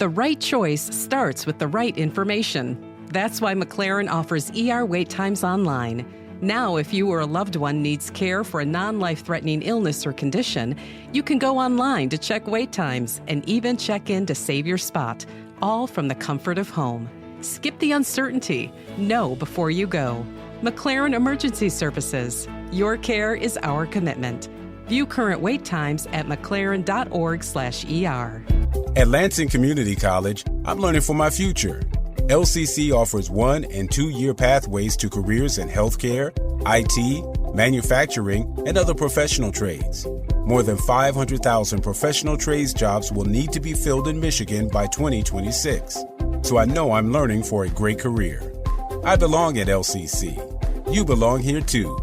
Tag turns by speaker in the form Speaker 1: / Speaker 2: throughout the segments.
Speaker 1: The right choice starts with the right information. That's why McLaren offers ER wait times online. Now, if you or a loved one needs care for a non-life-threatening illness or condition, you can go online to check wait times and even check in to save your spot, all from the comfort of home. Skip the uncertainty. Know before you go. McLaren Emergency Services. Your care is our commitment. View current wait times at mclaren.org/ER.
Speaker 2: At Lansing Community College, I'm learning for my future. LCC offers 1- and 2-year pathways to careers in healthcare, IT, manufacturing, and other professional trades. More than 500,000 professional trades jobs will need to be filled in Michigan by 2026. So I know I'm learning for a great career. I belong at LCC. You belong here too.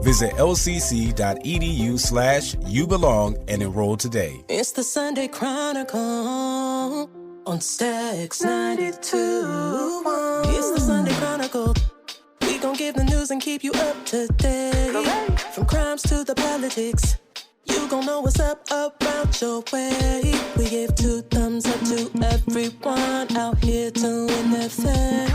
Speaker 2: Visit lcc.edu/youbelong and enroll today.
Speaker 3: It's the Sunday Chronicle on Stax 92.1. It's the Sunday Chronicle. We gon' give the news and keep you up to date. From crimes to the politics, you gon' know what's up around your way. We give 2 thumbs up to everyone out here doing their thing.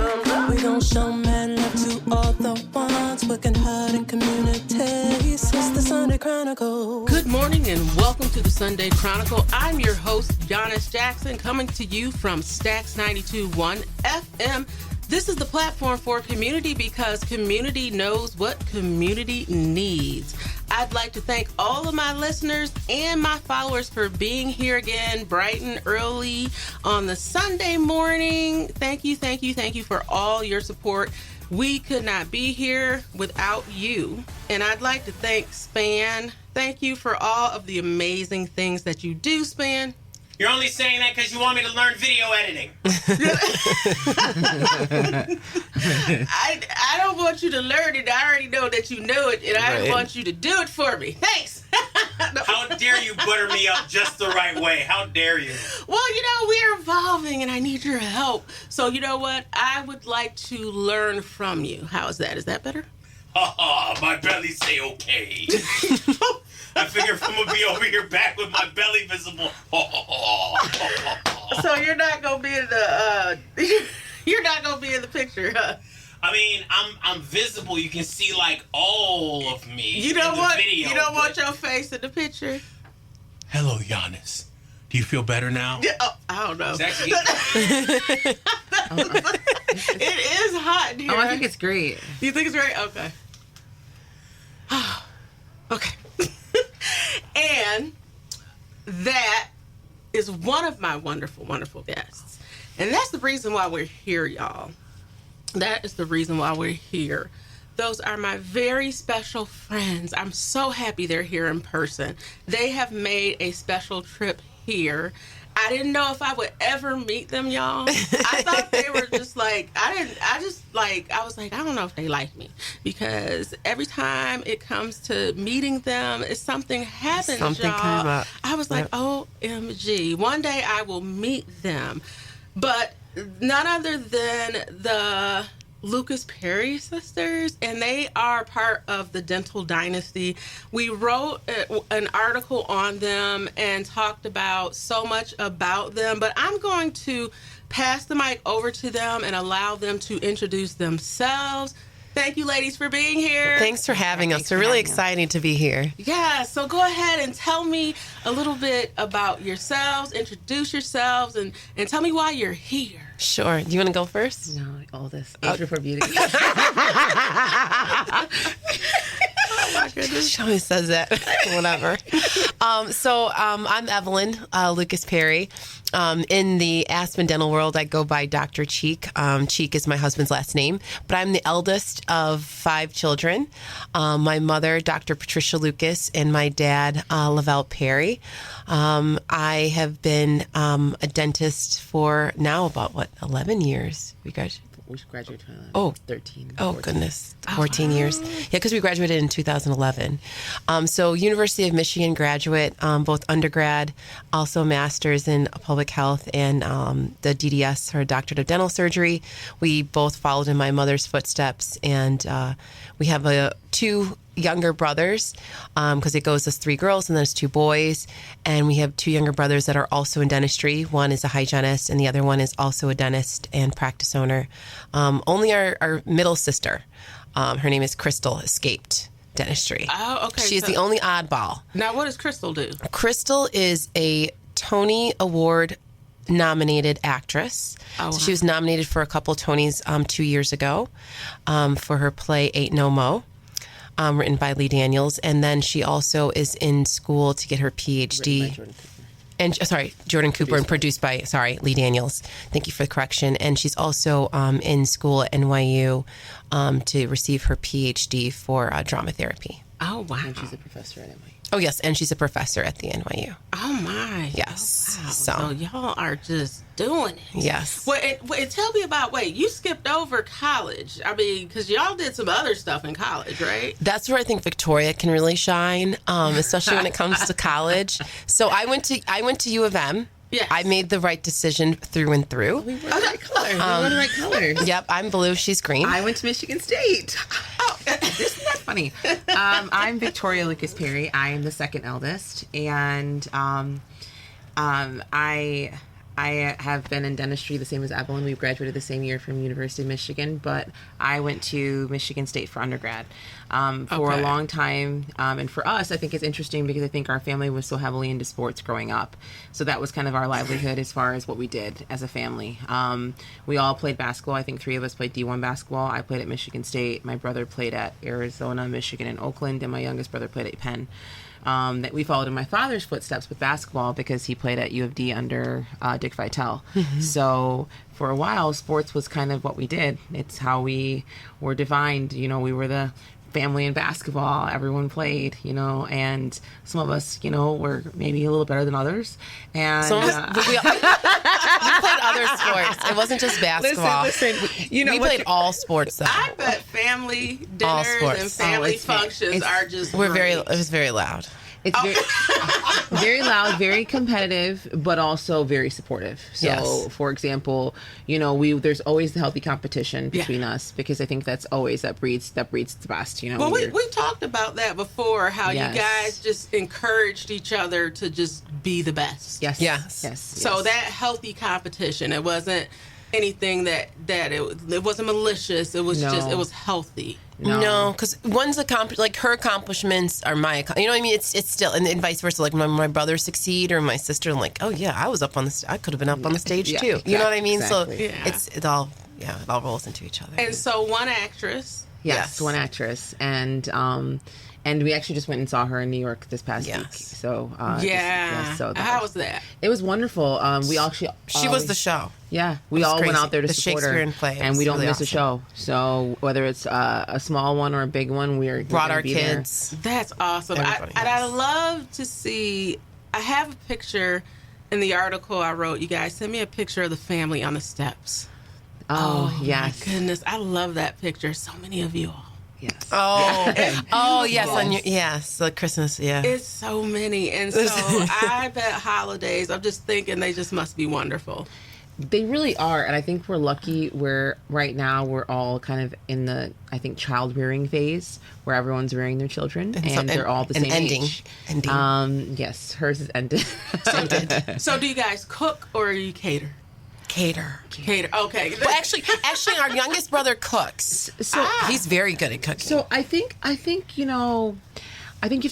Speaker 3: We gon' show mad love to all the ones working hard in communities. It's the Sunday Chronicle.
Speaker 4: Good morning and welcome to the Sunday Chronicle. I'm your host, Yanice Jackson, coming to you from Stax 92.1 FM. This is the platform for community because community knows what community needs. I'd like to thank all of my listeners and my followers for being here again bright and early on the Sunday morning. Thank you for all your support. We could not be here without you. And I'd like to thank Span. Thank you for all of the amazing things that you do, Span.
Speaker 5: You're only saying that because you want me to learn video editing.
Speaker 4: I don't want you to learn it. I already know that you know it, and I want you to do it for me. Thanks.
Speaker 5: No. How dare you butter me up just the right way? How dare you?
Speaker 4: Well, we're evolving, and I need your help. So, you know what? I would like to learn from you. How is that? Is that better?
Speaker 5: My belly say okay. I figure if I'm going to be over here back with my belly visible.
Speaker 4: So you're not going to be in the you're not going to be in the picture, huh?
Speaker 5: I mean, I'm visible. You can see like all of me.
Speaker 4: You don't
Speaker 5: in the
Speaker 4: want
Speaker 5: video,
Speaker 4: you don't want your face in the picture.
Speaker 5: Hello, Yanice. Do you feel better now?
Speaker 4: Yeah, I don't know.
Speaker 5: It's actually
Speaker 4: It is hot in here.
Speaker 6: Oh, I think it's great.
Speaker 4: You think it's great? Okay. Okay. And that is one of my wonderful, wonderful guests. And that's the reason why we're here, y'all. That is the reason why we're here. Those are my very special friends. I'm so happy they're here in person. They have made a special trip here. I didn't know if I would ever meet them, y'all. I thought they were just like, I was like, I don't know if they like me. Because every time it comes to meeting them, something happens,
Speaker 6: Something
Speaker 4: y'all.
Speaker 6: came up.
Speaker 4: I was like, OMG. One day I will meet them. But none other than the Lucas Perry sisters, and they are part of the dental dynasty. We wrote an article on them and talked about so much about them, but I'm going to pass the mic over to them and allow them to introduce themselves. Thank you, ladies, for being here.
Speaker 6: Thanks for having us. We're really excited to be here.
Speaker 4: Yeah, so go ahead and tell me a little bit about yourselves, introduce yourselves, and tell me why you're here.
Speaker 6: Sure. Do you want to go first?
Speaker 7: No, all this. Age before beauty.
Speaker 4: Oh, my goodness.
Speaker 6: She always says that. Whatever. I'm Evelyn Lucas Perry. In the Aspen Dental world, I go by Dr. Cheek. Cheek is my husband's last name, but I'm the eldest of 5 children. My mother, Dr. Patricia Lucas, and my dad, Lavelle Perry. I have been a dentist for now about, 11 years?
Speaker 7: We graduated 13.
Speaker 6: Oh,
Speaker 7: 14.
Speaker 6: goodness. 14 years. Yeah, because we graduated in 2011. So University of Michigan graduate, both undergrad, also master's in public health, and the DDS, or Doctorate of Dental Surgery. We both followed in my mother's footsteps, and we have 2 younger brothers because it goes as 3 girls and then there's 2 boys. And we have 2 younger brothers that are also in dentistry. One is a hygienist and the other one is also a dentist and practice owner. Only our middle sister, her name is Crystal, escaped dentistry.
Speaker 4: Oh, okay.
Speaker 6: She is the only oddball.
Speaker 4: Now, what does Crystal do?
Speaker 6: Crystal is a Tony Award nominated actress.
Speaker 4: Oh, wow.
Speaker 6: So she was nominated for a couple Tonys 2 years ago for her play Ain't No Mo, written by Lee Daniels. And then she also is in school to get her PhD. Jordan Cooper and produced by Lee Daniels. Thank you for the correction. And she's also in school at NYU to receive her PhD for drama therapy.
Speaker 4: Oh, wow.
Speaker 7: And she's a professor at NYU.
Speaker 6: Oh, yes, and she's a professor at the NYU.
Speaker 4: Oh, my.
Speaker 6: Yes.
Speaker 4: Oh, wow.
Speaker 6: So
Speaker 4: y'all are just doing it.
Speaker 6: Yes.
Speaker 4: Well, and tell me about, you skipped over college. I mean, because y'all did some other stuff in college, right?
Speaker 6: That's where I think Victoria can really shine, especially when it comes to college. So I went to U of M.
Speaker 4: Yes.
Speaker 6: I made the right decision through and through.
Speaker 7: We were the right color. We were the right colors.
Speaker 6: Yep, I'm blue, she's green.
Speaker 7: I went to Michigan State. Oh, isn't that funny? I'm Victoria Lucas Perry. I am the second eldest, and I have been in dentistry the same as Evelyn. We graduated the same year from University of Michigan, but I went to Michigan State for undergrad for a long time. And for us, I think it's interesting because I think our family was so heavily into sports growing up. So that was kind of our livelihood as far as what we did as a family. We all played basketball. I think 3 of us played D1 basketball. I played at Michigan State. My brother played at Arizona, Michigan, and Oakland, and my youngest brother played at Penn. That we followed in my father's footsteps with basketball because he played at U of D under Dick Vitale. Mm-hmm. So for a while, sports was kind of what we did. It's how we were defined. You know, we were the family in basketball. Everyone played, and some of us, were maybe a little better than others. And
Speaker 6: we played other sports. It wasn't just basketball.
Speaker 7: Listen,
Speaker 6: we played all sports though.
Speaker 4: I bet family dinners and family functions are just
Speaker 6: it was very loud.
Speaker 7: It's very loud, very competitive, but also very supportive. So,
Speaker 6: Yes.
Speaker 7: for example, there's always the healthy competition between us because I think that breeds the best.
Speaker 4: Well, we talked about that before. How
Speaker 7: Yes.
Speaker 4: you guys just encouraged each other to just be the best.
Speaker 6: Yes.
Speaker 4: So that healthy competition, it wasn't anything that it wasn't malicious. It was just it was healthy.
Speaker 6: No, because one's her accomplishments are my. You know what I mean? It's still and vice versa. Like when my brother succeed or my sister, I'm like, oh yeah, I was up on the. I could have been up on the stage too.
Speaker 7: Exactly.
Speaker 6: You know what I mean?
Speaker 7: Exactly.
Speaker 6: So it all rolls into each other.
Speaker 4: And so one actress.
Speaker 7: Yes, one actress, and we actually just went and saw her in New York this past week. So
Speaker 4: so how was that?
Speaker 7: It was wonderful. We actually
Speaker 6: she was the show.
Speaker 7: Yeah, we all
Speaker 6: crazy.
Speaker 7: went out there to
Speaker 6: the
Speaker 7: support her,
Speaker 6: Shakespeare play,
Speaker 7: and we don't
Speaker 6: really
Speaker 7: miss a show. So whether it's a small one or a big one, we're
Speaker 6: brought our
Speaker 7: be
Speaker 6: kids.
Speaker 7: There.
Speaker 4: That's awesome. I love to see. I have a picture in the article I wrote. You guys send me a picture of the family on the steps.
Speaker 7: Oh yes,
Speaker 4: my goodness, I love that picture. So many of you all.
Speaker 7: Yes.
Speaker 6: Oh yes, the Christmas. Yeah,
Speaker 4: it's so many, and so I bet holidays. I'm just thinking they just must be wonderful.
Speaker 7: They really are, and I think we're lucky where right now we're all kind of in the, I think, child rearing phase where everyone's rearing their children and they're all the same age. Ending. Yes, hers is ended.
Speaker 4: So do you guys cook or do you cater?
Speaker 6: Cater.
Speaker 4: Okay.
Speaker 6: Well, actually, our youngest brother cooks. So he's very good at cooking.
Speaker 7: So I think you have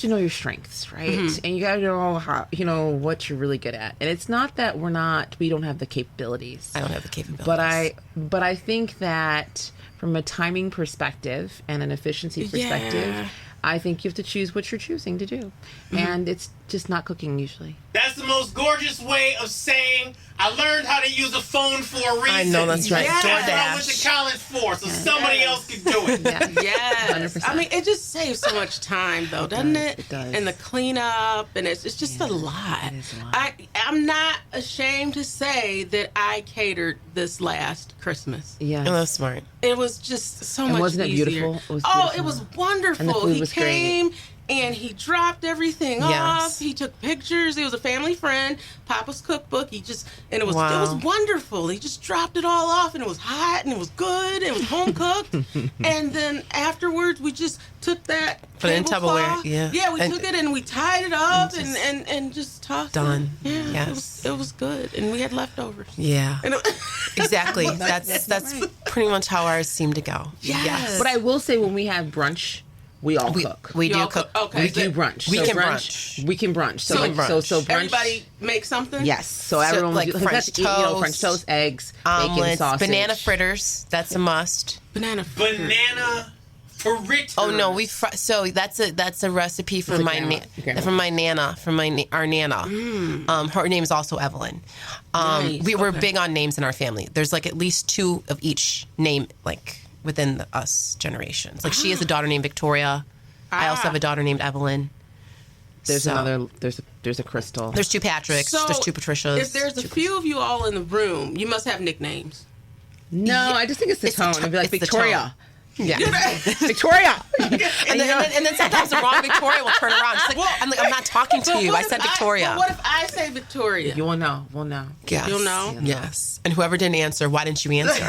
Speaker 7: to know your strengths, right? Mm-hmm. And you got to know how, what you're really good at. And it's not that we don't have the capabilities.
Speaker 6: I don't have the capabilities.
Speaker 7: But I think that from a timing perspective and an efficiency perspective, I think you have to choose what you're choosing to do. Mm-hmm. And it's just not cooking usually.
Speaker 5: That's the most gorgeous way of saying I learned how to use a phone for a reason.
Speaker 6: I know, that's right.
Speaker 5: That's what I went to college for, so somebody else could do it.
Speaker 4: Yes.
Speaker 7: 100%.
Speaker 4: I mean, it just saves so much time, though, doesn't it?
Speaker 7: It does.
Speaker 4: And the cleanup, and it's just a lot.
Speaker 7: It is a lot.
Speaker 4: I'm not ashamed to say that I catered this last Christmas.
Speaker 7: Yeah.
Speaker 6: Oh, that's smart.
Speaker 4: It was just so much
Speaker 7: wasn't it
Speaker 4: easier.
Speaker 7: beautiful? It was
Speaker 4: Oh,
Speaker 7: beautiful.
Speaker 4: it was wonderful.
Speaker 7: And the food was
Speaker 4: came and he dropped everything
Speaker 6: Yes.
Speaker 4: off. He took pictures. It was a family friend, Papa's cookbook. It was wonderful. He just dropped it all off, and it was hot, and it was good, and it was home cooked. And then afterwards, we just took that
Speaker 6: Put it in Tupperware.
Speaker 4: Yeah, we took it and we tied it up and just tossed
Speaker 6: done.
Speaker 4: it. Yeah,
Speaker 6: Yes.
Speaker 4: it was good, and we had leftovers.
Speaker 6: Yeah.
Speaker 4: And
Speaker 6: Exactly. That's pretty much how ours seem to go.
Speaker 4: Yes.
Speaker 7: But I will say, when we have brunch, we all cook.
Speaker 6: We do
Speaker 4: Y'all
Speaker 6: cook.
Speaker 4: Okay.
Speaker 7: We do brunch.
Speaker 6: We
Speaker 7: So
Speaker 6: can
Speaker 7: brunch.
Speaker 6: brunch.
Speaker 7: We can brunch. So brunch.
Speaker 4: Everybody make something?
Speaker 7: Yes. So everyone
Speaker 6: like
Speaker 7: will do
Speaker 6: French toast,
Speaker 7: French toast, eggs, bacon,
Speaker 6: Omelets,
Speaker 7: sausage.
Speaker 6: banana fritters. That's a must.
Speaker 4: Banana
Speaker 5: fritters.
Speaker 6: Oh no, so that's a recipe for my nana, our nana. Her name is also Evelyn.
Speaker 4: Nice.
Speaker 6: We were big on names in our family. There's like at least 2 of each name, like within us generations. Like she has a daughter named Victoria. I also have a daughter named Evelyn.
Speaker 7: There's a Crystal.
Speaker 6: There's 2 Patricks.
Speaker 4: So,
Speaker 6: there's 2 Patricias.
Speaker 4: If there's a few of you all in the room, you must have nicknames.
Speaker 7: No, I just think it's the tone. I'd be like,
Speaker 6: It's the
Speaker 7: Victoria.
Speaker 6: Yeah.
Speaker 7: Victoria.
Speaker 6: And then sometimes the wrong Victoria will turn around. She's like, I'm not talking to you. I said Victoria.
Speaker 4: What if I say Victoria?
Speaker 7: You will know. We'll know.
Speaker 6: Yes.
Speaker 4: You'll know?
Speaker 6: Yes. And whoever didn't answer, why didn't you answer?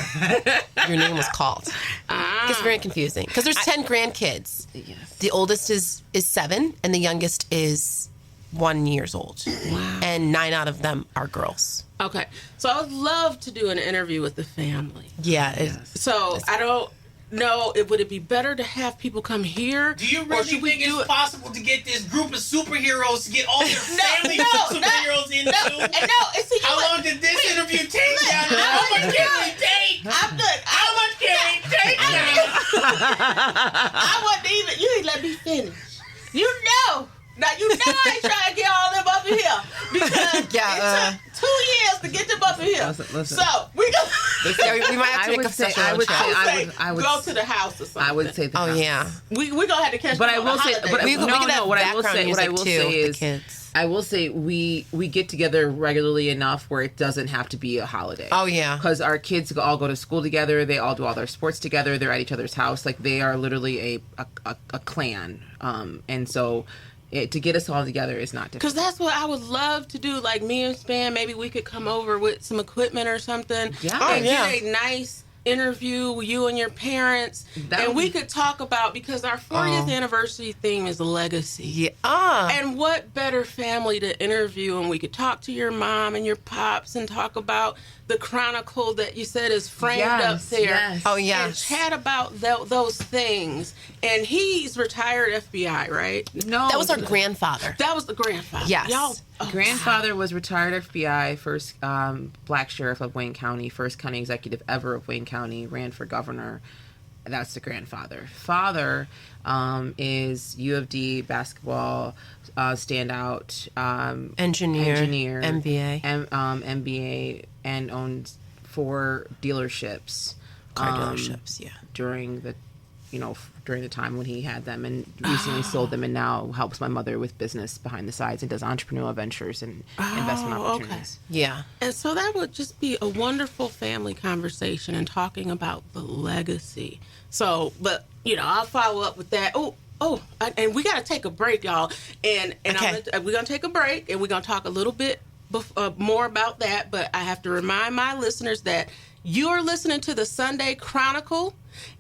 Speaker 6: Your name was called. It's very confusing. Because there's 10 grandkids.
Speaker 7: Yes.
Speaker 6: The oldest is 7, and the youngest is 1 year old. Wow. And 9 out of them are girls.
Speaker 4: Okay. So I would love to do an interview with the family.
Speaker 6: Yeah.
Speaker 4: So I don't know, would it be better to have people come here?
Speaker 5: Do you really think it's possible to get this group of superheroes to get all their family superheroes into? How long did this interview take? How much can we take?
Speaker 4: I'm good.
Speaker 5: How much can we take?
Speaker 4: I wasn't even. You didn't let me finish. You know. Now you know I ain't trying to get all them up in here because it took 2 years to get them up in here.
Speaker 7: Listen.
Speaker 4: So we go.
Speaker 6: We might have to make a special
Speaker 7: I would
Speaker 4: go to the house or something.
Speaker 7: I would say the house.
Speaker 6: yeah.
Speaker 4: We gonna have to catch.
Speaker 7: But I will say, what I will say, we get together regularly enough where it doesn't have to be a holiday.
Speaker 6: Oh yeah,
Speaker 7: because our kids all go to school together. They all do all their sports together. They're at each other's house. Like they are literally a clan. And so. To get us all together is not difficult.
Speaker 4: Because that's what I would love to do. Like me and Span, maybe we could come over with some equipment or something.
Speaker 7: Yeah.
Speaker 4: And get a nice interview with you and your parents. And we could talk about, because our 40th anniversary theme is legacy.
Speaker 6: Yeah.
Speaker 4: And what better family to interview? And we could talk to your mom and your pops and talk about the Chronicle that you said is framed up there.
Speaker 7: Yes.
Speaker 6: Oh, yeah.
Speaker 4: And chat about those things. And he's retired FBI, right?
Speaker 7: No.
Speaker 6: That was our grandfather.
Speaker 4: That was the grandfather.
Speaker 6: Yes.
Speaker 4: Y'all,
Speaker 7: grandfather was retired FBI, first black sheriff of Wayne County, first county executive ever of Wayne County, ran for governor. That's the grandfather. Father is U of D basketball standout, engineer,
Speaker 6: MBA,
Speaker 7: MBA, and owns 4 dealerships.
Speaker 6: Car dealerships, yeah.
Speaker 7: During the time when he had them, and recently sold them, and now helps my mother with business behind the sides and does entrepreneurial ventures and investment opportunities.
Speaker 6: Okay. Yeah.
Speaker 4: And so that would just be a wonderful family conversation and talking about the legacy. So, but I'll follow up with that. And we got to take a break, y'all. And
Speaker 6: okay.
Speaker 4: We're gonna take a break, and we're gonna talk a little bit more about that. But I have to remind my listeners that you are listening to the Sunday Chronicle.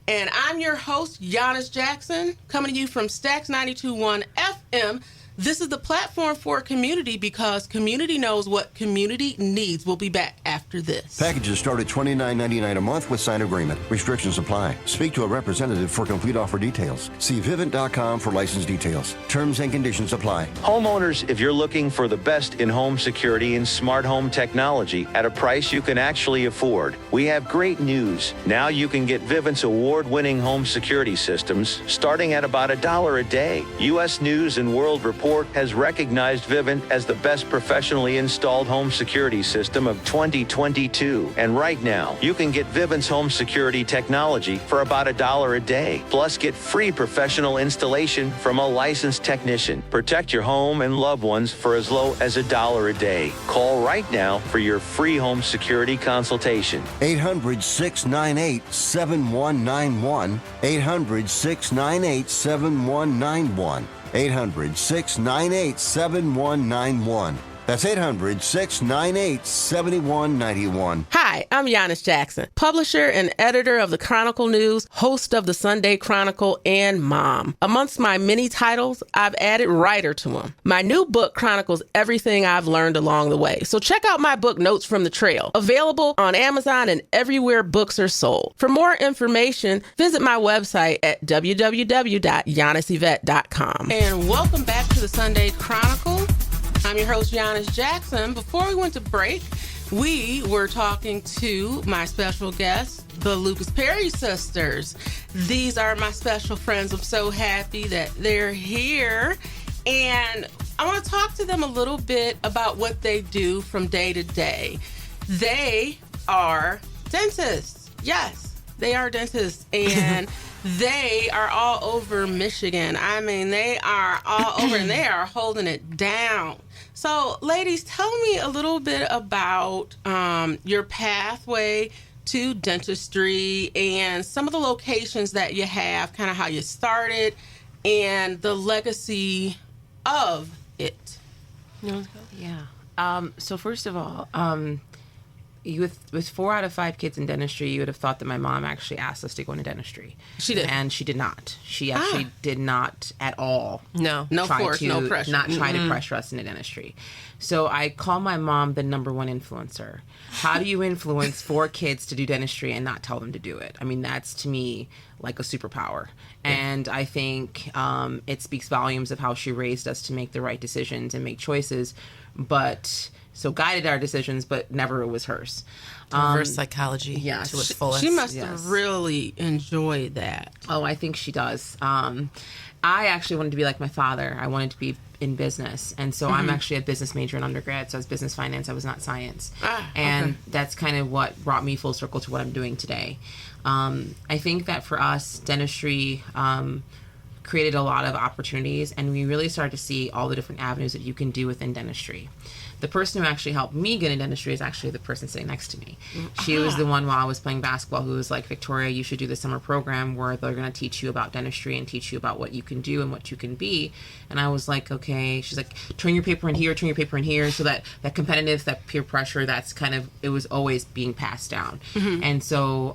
Speaker 4: And I'm your host, Yanice Jackson, coming to you from Stax 92.1 FM. This is the platform for community because community knows what community needs. We'll be back after this.
Speaker 8: Packages start at $29.99 a month with signed agreement. Restrictions apply. Speak to a representative for complete offer details. See Vivint.com for license details. Terms and conditions apply.
Speaker 9: Homeowners, if you're looking for the best in-home security and smart home technology at a price you can actually afford, we have great news. Now you can get Vivint's award-winning home security systems starting at about $1 a day. U.S. News and World Report Report has recognized Vivint as the best professionally installed home security system of 2022. And right now, you can get Vivint's home security technology for about $1 a day. Plus, get free professional installation from a licensed technician. Protect your home and loved ones for as low as $1 a day. Call right now for your free home security consultation.
Speaker 8: 800-698-7191. 800-698-7191. 800-698-7191. That's 800-698-7191.
Speaker 4: Hi, I'm Yanice Jackson, publisher and editor of the Chronicle News, host of the Sunday Chronicle, and mom. Amongst my many titles, I've added writer to them. My new book chronicles everything I've learned along the way. So check out my book, Notes from the Trail, available on Amazon and everywhere books are sold. For more information, visit my website at www.yaniceyvette.com. And welcome back to the Sunday Chronicle. I'm your host, Yanice Jackson. Before we went to break, we were talking to my special guests, the Lucas Perry sisters. These are my special friends. I'm so happy that they're here. And I want to talk to them a little bit about what they do from day to day. They are dentists. Yes, they are dentists. And they are all over Michigan. I mean, they are all over and they are holding it down. So, ladies, tell me a little bit about your pathway to dentistry and some of the locations that you have, kind of how you started, and the legacy of it.
Speaker 7: Yeah. So first of all, with 4 out of 5 kids in dentistry, you would have thought that my mom actually asked us to go into dentistry.
Speaker 4: She did.
Speaker 7: And she did not. She actually did not at all.
Speaker 6: No
Speaker 7: force,
Speaker 6: no pressure.
Speaker 7: Not try to pressure us into dentistry. So I call my mom the number one influencer. How do you influence 4 kids to do dentistry and not tell them to do it? I mean, that's to me like a superpower. And I think it speaks volumes of how she raised us to make the right decisions and make choices. So guided our decisions, but never it was hers.
Speaker 6: Reverse psychology to its fullest.
Speaker 4: She must have really enjoyed that.
Speaker 7: Oh, I think she does. I actually wanted to be like my father. I wanted to be in business. And so I'm actually a business major in undergrad. So I was business finance. I was not science. That's kind of what brought me full circle to what I'm doing today. I think that for us, dentistry created a lot of opportunities. And we really started to see all the different avenues that you can do within dentistry. The person who actually helped me get in dentistry is actually the person sitting next to me. She was the one while I was playing basketball who was like, Victoria, you should do the summer program where they're going to teach you about dentistry and teach you about what you can do and what you can be. And I was like, okay. She's like, turn your paper in here. So that competitive, that peer pressure, that's kind of, it was always being passed down. And so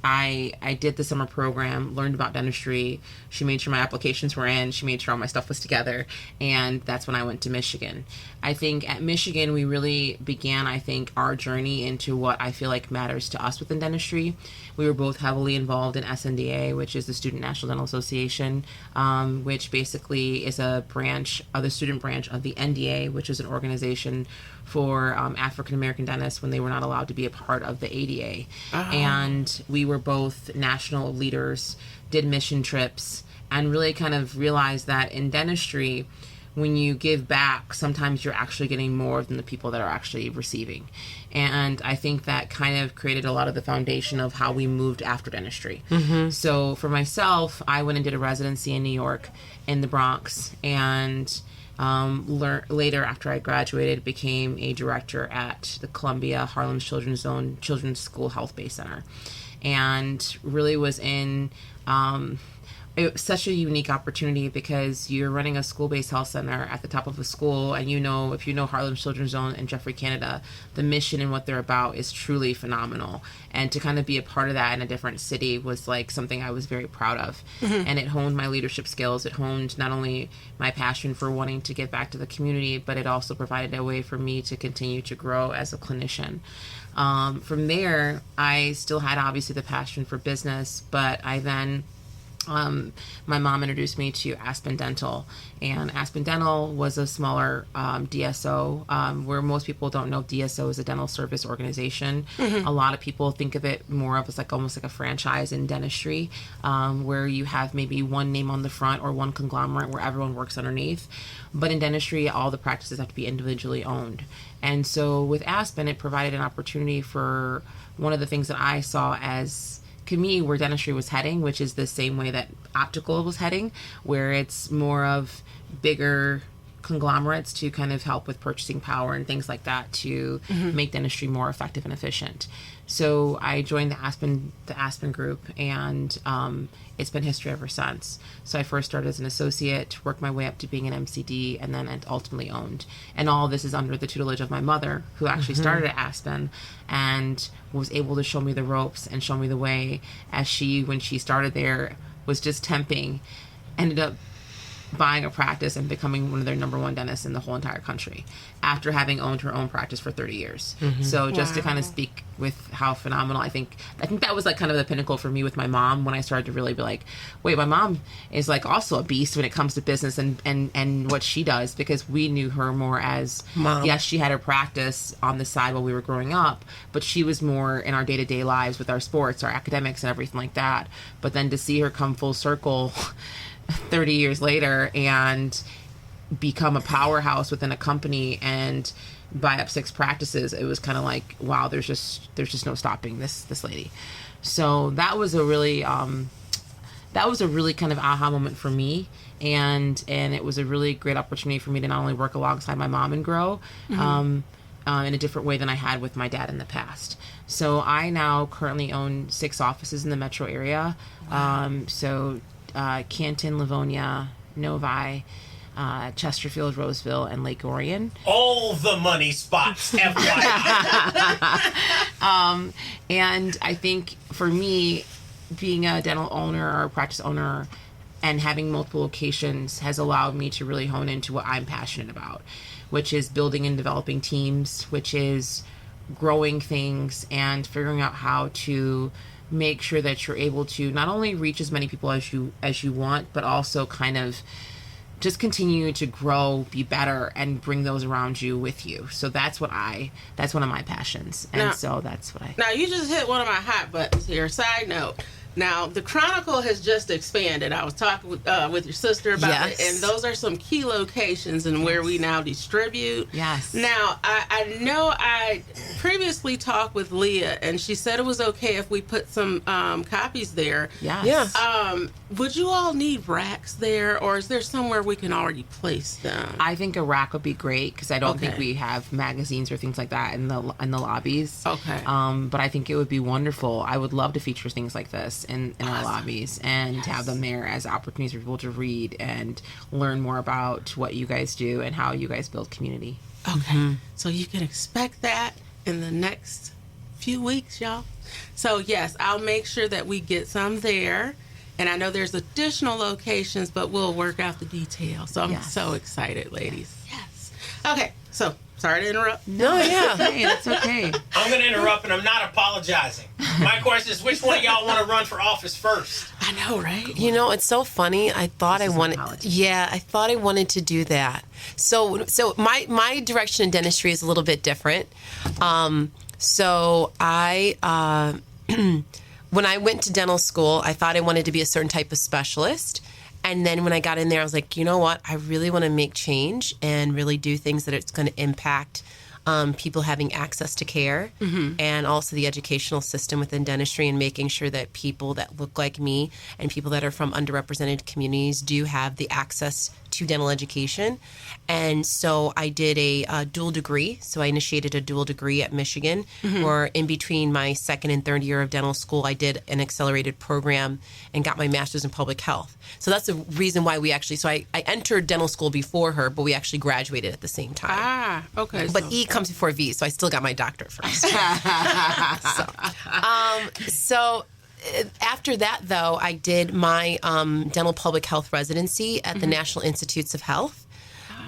Speaker 7: I did the summer program, learned about dentistry. She made sure my applications were in. She made sure all my stuff was together. And that's when I went to Michigan. I think at Michigan, we really began, our journey into what I feel like matters to us within dentistry. We were both heavily involved in SNDA, which is the Student National Dental Association, which basically is a branch, the student branch of the NDA, which is an organization for African-American dentists when they were not allowed to be a part of the ADA. And we were both national leaders, did mission trips, and really kind of realized that in dentistry, when you give back, sometimes you're actually getting more than the people that are actually receiving. And I think that kind of created a lot of the foundation of how we moved after dentistry. So for myself, I went and did a residency in New York, in the Bronx, and later after I graduated, became a director at the Columbia Harlem's Children's Zone Children's School Health-Based Center. And really was in... it was such a unique opportunity because you're running a school-based health center at the top of a school, and if you know Harlem's Children's Zone and Jeffrey, Canada, the mission and what they're about is truly phenomenal. And to kind of be a part of that in a different city was like something I was very proud of. And it honed my leadership skills. It honed not only my passion for wanting to give back to the community, but it also provided a way for me to continue to grow as a clinician. From there, I still had obviously the passion for business, but I then my mom introduced me to Aspen Dental, and Aspen Dental was a smaller DSO, where most people don't know DSO is a dental service organization. A lot of people think of it more of as like almost like a franchise in dentistry, where you have maybe one name on the front or one conglomerate where everyone works underneath. But in dentistry, all the practices have to be individually owned. And so with Aspen, it provided an opportunity for one of the things that I saw as to me where dentistry was heading, which is the same way that optical was heading, where it's more of bigger conglomerates to kind of help with purchasing power and things like that to make dentistry more effective and efficient. So I joined the Aspen group, and it's been history ever since. So I first started as an associate, worked my way up to being an MCD, and then ultimately owned. And all this is under the tutelage of my mother, who actually started at Aspen and was able to show me the ropes and show me the way, as she, when she started there, was just temping, ended up buying a practice and becoming one of their number one dentists in the whole entire country after having owned her own practice for 30 years. So just to kind of speak with how phenomenal, I think that was like kind of the pinnacle for me with my mom, when I started to really be like, wait, my mom is like also a beast when it comes to business and what she does, because we knew her more as mom. Yes, she had her practice on the side while we were growing up, but she was more in our day-to-day lives with our sports, our academics, and everything like that. But then to see her come full circle 30 years later and become a powerhouse within a company and buy up 6 practices, it was kind of like, wow, there's just no stopping this lady. So that was a really kind of aha moment for me, and it was a really great opportunity for me to not only work alongside my mom and grow in a different way than I had with my dad in the past. So I now currently own 6 offices in the metro area. Canton, Livonia, Novi, Chesterfield, Roseville, and Lake Orion.
Speaker 5: All the money spots, FYI.
Speaker 7: And I think for me, being a dental owner or a practice owner and having multiple locations has allowed me to really hone into what I'm passionate about, which is building and developing teams, which is growing things and figuring out how to make sure that you're able to not only reach as many people as you want, but also kind of just continue to grow, be better, and bring those around you with you. So that's one of my passions. And Now
Speaker 4: you just hit one of my hot buttons here. Side note. Now, the Chronicle has just expanded. I was talking with your sister about it, and those are some key locations and where we now distribute.
Speaker 7: Yes.
Speaker 4: Now, I know I previously talked with Leah, and she said it was okay if we put some copies there.
Speaker 7: Yes.
Speaker 4: Would you all need racks there, or is there somewhere we can already place them?
Speaker 7: I think a rack would be great, because I don't think we have magazines or things like that in the lobbies.
Speaker 4: Okay.
Speaker 7: But I think it would be wonderful. I would love to feature things like this in our lobbies and have them there as opportunities for people to read and learn more about what you guys do and how you guys build community.
Speaker 4: Okay. So you can expect that in the next few weeks, y'all. So yes, I'll make sure that we get some there. And I know there's additional locations, but we'll work out the details. So I'm so excited, ladies. Yes. Okay. So sorry to interrupt.
Speaker 7: No, hey, that's okay.
Speaker 5: I'm going to interrupt, and I'm not apologizing. My question is, which one of y'all want to run for office first?
Speaker 4: I know, right?
Speaker 6: You know, it's so funny. I thought I wanted to do that. So my direction in dentistry is a little bit different. So I when I went to dental school, I thought I wanted to be a certain type of specialist. And then when I got in there, I was like, you know what? I really want to make change and really do things that it's going to impact people having access to care, and also the educational system within dentistry, and making sure that people that look like me and people that are from underrepresented communities do have the access to dental education. And so I did a dual degree. So I initiated a dual degree at Michigan, where in between my second and third year of dental school, I did an accelerated program and got my master's in public health. So that's the reason why we actually, I entered dental school before her, but we actually graduated at the same time.
Speaker 4: Ah, okay.
Speaker 6: But E comes before V, so I still got my doctorate first. So after that, though, I did my dental public health residency at the National Institutes of Health,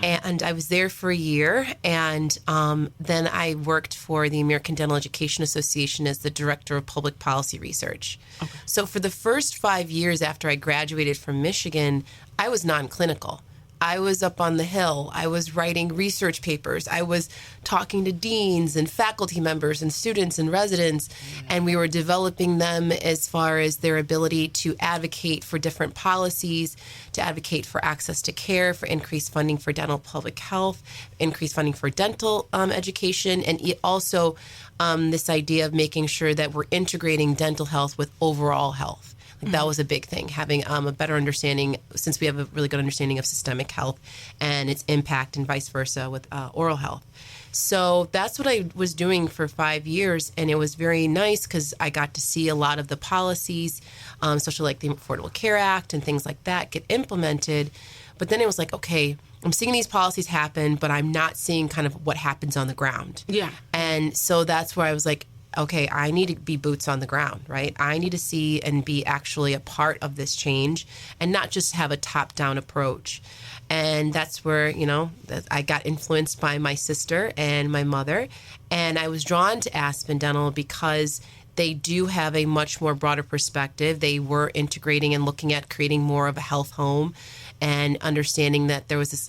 Speaker 6: And I was there for a year, and then I worked for the American Dental Education Association as the Director of Public Policy Research. Okay. So for the first 5 years after I graduated from Michigan, I was non-clinical. I was up on the Hill. I was writing research papers. I was talking to deans and faculty members and students and residents, and we were developing them as far as their ability to advocate for different policies, to advocate for access to care, for increased funding for dental public health, increased funding for dental education, and also this idea of making sure that we're integrating dental health with overall health. That was a big thing, having a better understanding, since we have a really good understanding of systemic health and its impact and vice versa with oral health. So that's what I was doing for 5 years, and it was very nice because I got to see a lot of the policies, especially like the Affordable Care Act and things like that, get implemented. But then it was like, okay, I'm seeing these policies happen, but I'm not seeing kind of what happens on the ground.
Speaker 4: Yeah.
Speaker 6: And so that's where I was like, okay, I need to be boots on the ground, right? I need to see and be actually a part of this change and not just have a top-down approach. And that's where, you know, I got influenced by my sister and my mother. And I was drawn to Aspen Dental because they do have a much more broader perspective. They were integrating and looking at creating more of a health home and understanding that there was this,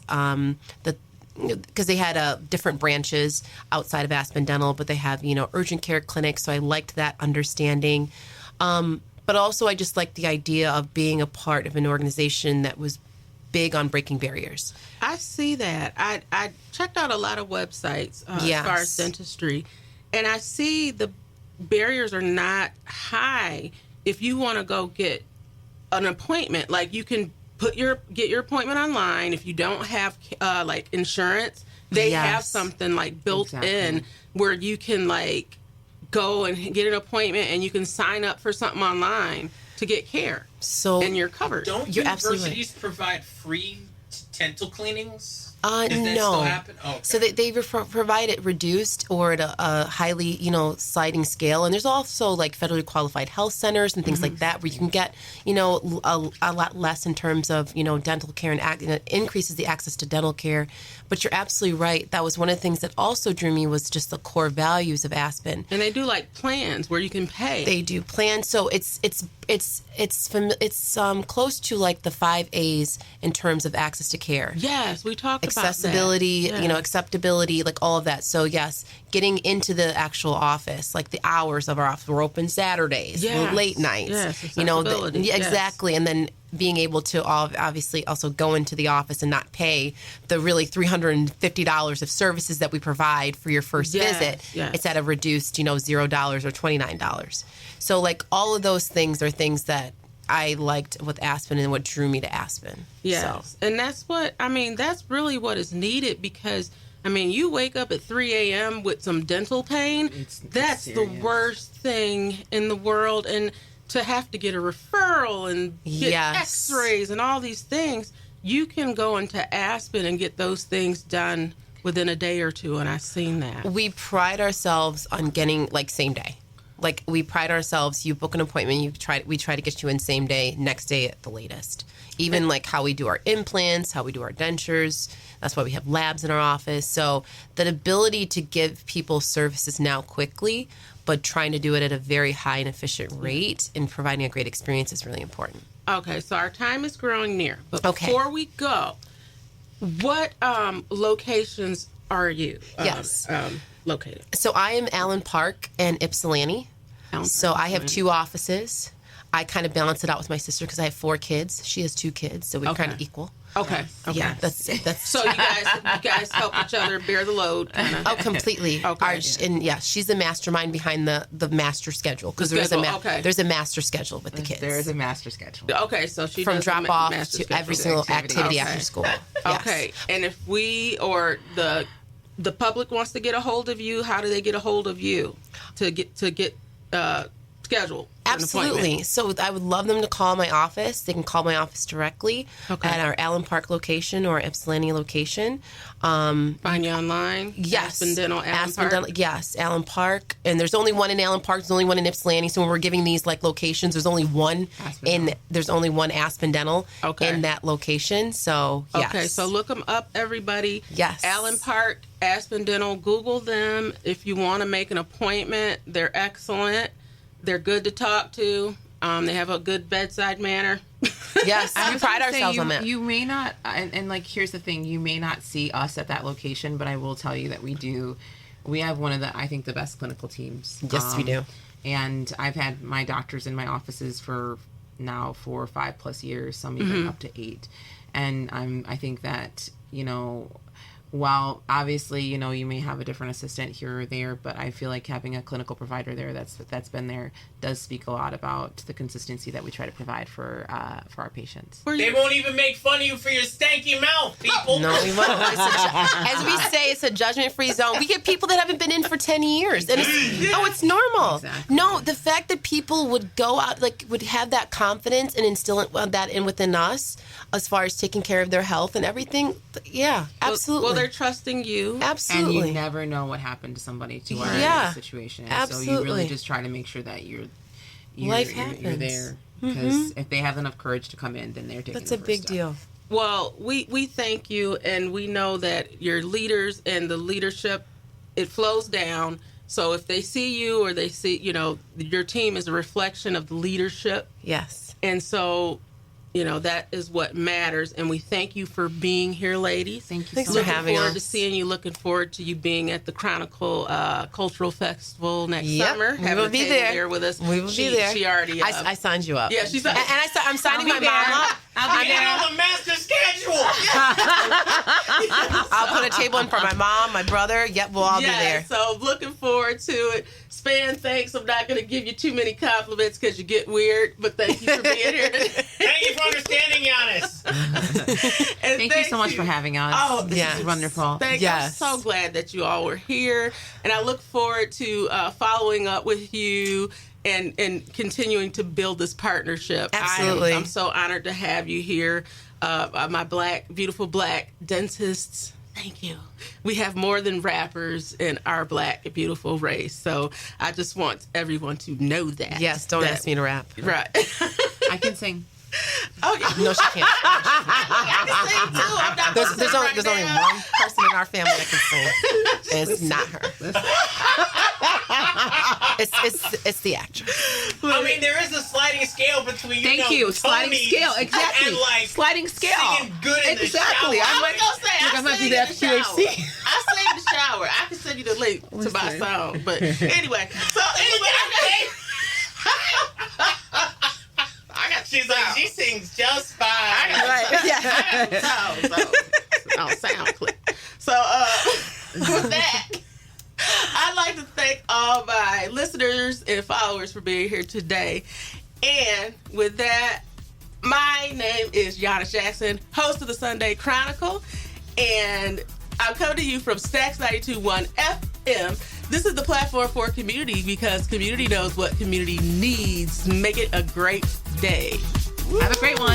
Speaker 6: because they had different branches outside of Aspen Dental, but they have, you know, urgent care clinics. So I liked that understanding. But also I just liked the idea of being a part of an organization that was big on breaking barriers.
Speaker 4: I see that. I checked out a lot of websites
Speaker 6: Yes.
Speaker 4: as far as dentistry, and I see the barriers are not high. If you want to go get an appointment, like you can get your appointment online. If you don't have like insurance, they
Speaker 6: Yes.
Speaker 4: have something like built in where you can like go and get an appointment, and you can sign up for something online to get care.
Speaker 6: So
Speaker 4: and you're covered.
Speaker 5: Don't
Speaker 6: You're absolutely
Speaker 5: universities provide free dental cleanings? Does that
Speaker 6: no.
Speaker 5: still happen? Oh, okay.
Speaker 6: So they provide it reduced or at a highly, you know, sliding scale. And there's also like federally qualified health centers and things like that where you can get, you know, a lot less in terms of, you know, dental care, and it increases the access to dental care. But you're absolutely right. That was one of the things that also drew me was just the core values of Aspen.
Speaker 4: And they do like plans where you can pay.
Speaker 6: They do plans. So it's close to like the 5 A's in terms of access to care.
Speaker 4: Yes, we talked about that.
Speaker 6: Accessibility,
Speaker 4: Yes.
Speaker 6: you know, acceptability, like all of that. So yes, getting into the actual office, like the hours of our office, we're open Saturdays,
Speaker 4: Yes.
Speaker 6: late nights,
Speaker 4: Yes,
Speaker 6: you know,
Speaker 4: accessibility. Yes.
Speaker 6: exactly. And then being able to obviously also go into the office and not pay the really $350 of services that we provide for your first
Speaker 4: Yes,
Speaker 6: visit.
Speaker 4: yes.
Speaker 6: It's at a reduced, you know, $0 or $29. So like all of those things are things that I liked with Aspen and what drew me to Aspen.
Speaker 4: Yes. And that's that's really what is needed, because, I mean, you wake up at 3 a.m. with some dental pain. That's the worst thing in the world. And to have to get a referral and get
Speaker 6: Yes.
Speaker 4: x-rays and all these things, you can go into Aspen and get those things done within a day or two. And I've seen that.
Speaker 6: We pride ourselves on getting like same day. Like we pride ourselves. You book an appointment. We try to get you in same day, next day at the latest. Even like how we do our implants, how we do our dentures. That's why we have labs in our office. So the ability to give people services now quickly, but trying to do it at a very high and efficient rate and providing a great experience is really important.
Speaker 4: Okay, so our time is growing near. But
Speaker 6: Okay.
Speaker 4: before we go, what locations are you
Speaker 6: Yes.
Speaker 4: located?
Speaker 6: So I am Allen Park and Ypsilanti. So I have 2 offices. I kind of balance it out with my sister because I have 4 kids. She has 2 kids, so we're kind of equal.
Speaker 4: Okay.
Speaker 6: Yeah, that's
Speaker 4: So you guys help each other bear the load. Kinda.
Speaker 6: Oh, completely.
Speaker 4: Okay.
Speaker 6: And yeah, she's the mastermind behind the master schedule because there's a master schedule with the kids.
Speaker 7: There is a master schedule.
Speaker 4: Okay, so she
Speaker 6: From
Speaker 4: does the
Speaker 6: drop off
Speaker 4: master
Speaker 6: to
Speaker 4: schedule.
Speaker 6: every single activity
Speaker 4: Okay.
Speaker 6: after school. Yes.
Speaker 4: Okay, and if we or the public wants to get a hold of you, how do they get a hold of you to get scheduled?
Speaker 6: Absolutely. So I would love them to call my office. They can call my office directly at our Allen Park location or Ypsilanti location.
Speaker 4: Find you online?
Speaker 6: Yes.
Speaker 4: Aspen Dental, Allen Park?
Speaker 6: Dental, yes, Allen Park. And there's only one in Allen Park. There's only one in Ypsilanti. So when we're giving these like locations, there's only one there's only one Aspen Dental in that location. So, yes.
Speaker 4: Okay, so look them up, everybody.
Speaker 6: Yes.
Speaker 4: Allen Park, Aspen Dental. Google them if you want to make an appointment. They're excellent. They're good to talk to. They have a good bedside manner.
Speaker 6: Yes, we pride ourselves on that.
Speaker 7: You may not, and like, here's the thing, you may not see us at that location, but I will tell you that we have one of the, I think, the best clinical teams.
Speaker 6: Yes, we do.
Speaker 7: And I've had my doctors in my offices for now 4 or 5 plus years, some even up to 8. And I think that, while obviously, you may have a different assistant here or there, but I feel like having a clinical provider there that's been there does speak a lot about the consistency that we try to provide for our patients.
Speaker 5: They won't even make fun of you for your stanky mouth, people.
Speaker 6: No, we won't. As we say, it's a judgment-free zone. We get people that haven't been in for 10 years, and it's normal.
Speaker 7: Exactly.
Speaker 6: No, the fact that people would go out, would have that confidence and instill that in within us, as far as taking care of their health and everything. Yeah, absolutely.
Speaker 4: Well, they're trusting you.
Speaker 6: Absolutely.
Speaker 7: And you never know what happened to somebody to our in this situation.
Speaker 6: Absolutely.
Speaker 7: So you really just try to make sure that you're there. Because if they have enough courage to come in, then they're taking
Speaker 6: That's
Speaker 7: the
Speaker 6: a
Speaker 7: first
Speaker 6: big
Speaker 7: step.
Speaker 6: deal.
Speaker 4: Well, we thank you, and we know that your leaders and the leadership, it flows down. So if they see you or they see, your team is a reflection of the leadership.
Speaker 6: Yes.
Speaker 4: And so, that is what matters. And we thank you for being here, ladies.
Speaker 7: Thank you
Speaker 6: Thanks
Speaker 7: so
Speaker 6: for
Speaker 7: much.
Speaker 6: having
Speaker 4: Looking forward
Speaker 6: us.
Speaker 4: to seeing you. Looking forward to you being at the Chronicle Cultural Festival next summer.
Speaker 6: We will be there
Speaker 4: with us.
Speaker 6: We will be there.
Speaker 4: She already.
Speaker 6: I signed you up.
Speaker 4: Yeah, she's.
Speaker 6: And I'm signing my mom up.
Speaker 5: I'll be on the master schedule.
Speaker 6: I'll put a table in for my mom, my brother. Yep, we'll all be there.
Speaker 4: So looking forward to it. Span, thanks. I'm not going to give you too many compliments because you get weird, but thank you for being here today.
Speaker 5: Thank you for understanding, Yanice.
Speaker 4: And
Speaker 7: Thank you so much for having us.
Speaker 4: Oh,
Speaker 7: this is wonderful.
Speaker 4: I'm so glad that you all were here, and I look forward to following up with you and continuing to build this partnership.
Speaker 6: Absolutely.
Speaker 4: I'm so honored to have you here, my beautiful black dentists. Thank you. We have more than rappers in our black, beautiful race. So I just want everyone to know that.
Speaker 6: Yes, don't ask me to rap.
Speaker 4: Right.
Speaker 7: I can sing.
Speaker 6: Oh, yeah. No, she can't.
Speaker 4: I can sing too. I'm not gonna
Speaker 6: There's
Speaker 4: sing
Speaker 6: only
Speaker 4: right now.
Speaker 6: one person in our family that can sing. And it's not her. It's the actress.
Speaker 5: I mean, there is a sliding scale between
Speaker 7: Sliding
Speaker 5: Tony's
Speaker 7: scale, exactly.
Speaker 5: and like
Speaker 7: Sliding scale.
Speaker 5: singing good in
Speaker 7: Exactly.
Speaker 5: the shower.
Speaker 4: I'm not gonna say I
Speaker 7: I'm gonna
Speaker 4: sing
Speaker 7: do that
Speaker 4: in the shower.
Speaker 7: QHC.
Speaker 4: I sing in the shower. I can send you the link to my song. But anyway,
Speaker 5: She's like, she sings just fine.
Speaker 4: I got sound clip. So with that, I'd like to thank all my listeners and followers for being here today. And with that, my name is Yanice Jackson, host of the Sunday Chronicle, and I'm coming to you from Stacks 92.1 FM. This is the platform for community because community knows what community needs. Make it a great day.
Speaker 7: Have a great one.